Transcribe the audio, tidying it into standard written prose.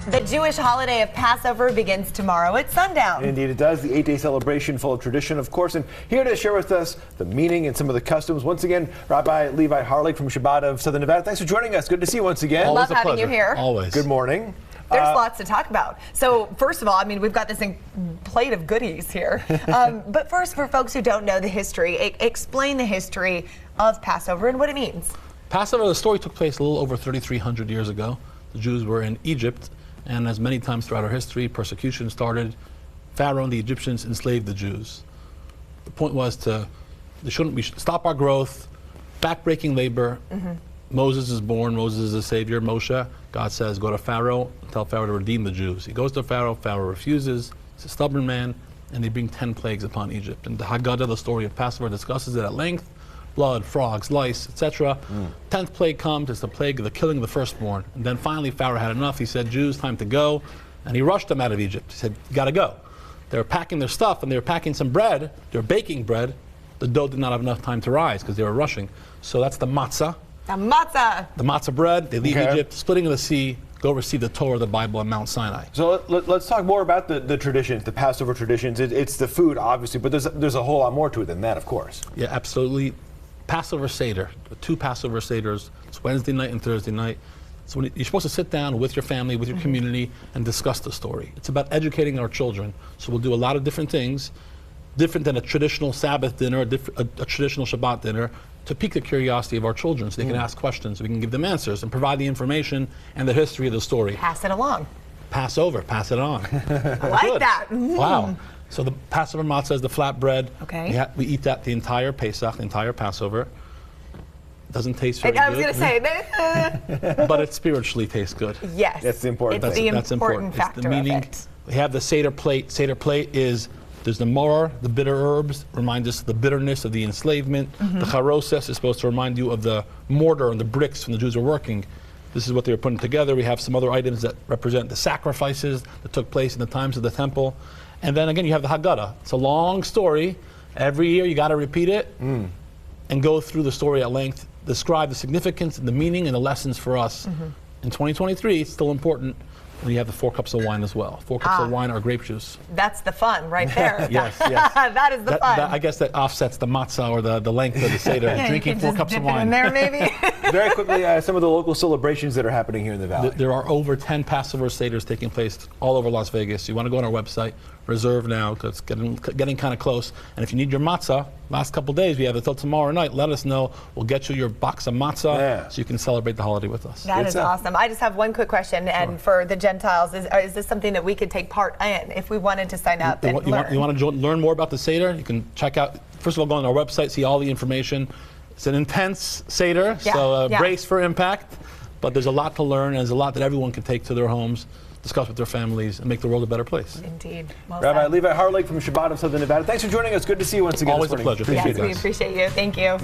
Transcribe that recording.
The Jewish holiday of Passover begins tomorrow at sundown. Indeed it does. The 8-day celebration full of tradition, of course. And here to share with us the meaning and some of the customs, once again, Rabbi Harlig from Shabbat of Southern Nevada. Thanks for joining us. Good to see you once again. Love having you here. Always. Good morning. There's lots to talk about. So first of all, I mean, we've got this plate of goodies here. But first, for folks who don't know the history, explain the history of Passover and what it means. Passover, the story took place a little over 3,300 years ago. The Jews were in Egypt, and as many times throughout our history, persecution started. Pharaoh and the Egyptians enslaved the Jews. The point was we should stop our growth, backbreaking labor. Moses is born, Moses is the savior, Moshe. God says, go to Pharaoh, tell Pharaoh to redeem the Jews. He goes to Pharaoh, Pharaoh refuses, he's a stubborn man, and they bring 10 plagues upon Egypt. And the Haggadah, the story of Passover, discusses it at length. Blood, frogs, lice, etc. 10th plague comes, it's the plague of the killing of the firstborn. And then finally Pharaoh had enough. He said, Jews, time to go. And he rushed them out of Egypt. He said, you gotta go. They were packing their stuff and they were packing some bread. They were baking bread. The dough did not have enough time to rise because they were rushing. So that's the matzah. The matzah. The matzah bread. They leave Egypt, splitting of the sea, go receive the Torah, the Bible on Mount Sinai. So let's talk more about the traditions, the Passover traditions. It's the food, obviously, but there's a whole lot more to it than that, of course. Yeah, absolutely. Passover Seder, the 2 Passover Seders. It's Wednesday night and Thursday night. So you're supposed to sit down with your family, with your community, and discuss the story. It's about educating our children. So we'll do a lot of different things, different than a traditional Sabbath dinner, a traditional Shabbat dinner, to pique the curiosity of our children so they can ask questions, we can give them answers, and provide the information and the history of the story. Pass it along. Pass over, pass it on. I like that. Wow. So the Passover matzah is the flatbread. Okay. We eat that the entire Pesach, the entire Passover. Doesn't taste very good. I was going to say, but it spiritually tastes good. yes. That's the important It's thing. the important factor It's the meaning. of it. We have the Seder plate. Seder plate is, there's the maror, the bitter herbs, remind us of the bitterness of the enslavement. The charoses is supposed to remind you of the mortar and the bricks when the Jews were working. This is what they were putting together. We have some other items that represent the sacrifices that took place in the times of the temple. And then again, you have the Haggadah. It's a long story. Every year you got to repeat it and go through the story at length, describe the significance and the meaning and the lessons for us. In 2023, it's still important. And you have the 4 cups of wine as well. 4 cups of wine are grape juice. That's the fun right there. Yes. That is the fun. I guess that offsets the matzah or the length of the Seder. Yeah, drinking you 4 can cups just of dip it wine. in there, maybe. Very quickly, some of the local celebrations that are happening here in the Valley. There are over 10 Passover Seders taking place all over Las Vegas. You want to go on our website, reserve now, because it's getting kind of close. And if you need your matzah, last couple days, we have it until tomorrow night. Let us know. We'll get you your box of matzah so you can celebrate the holiday with us. That is awesome. I just have one quick question, and for the Gentiles, is this something that we could take part in if we wanted to sign up and learn? You want to learn more about the Seder? You can check out, first of all, go on our website, see all the information. It's an intense Seder, so brace for impact. But there's a lot to learn, and there's a lot that everyone can take to their homes, discuss with their families, and make the world a better place. Indeed. Well Rabbi Harlig from Shabbat of Southern Nevada. Thanks for joining us. Good to see you once again. Always a pleasure. Yes, we appreciate you. Thank you.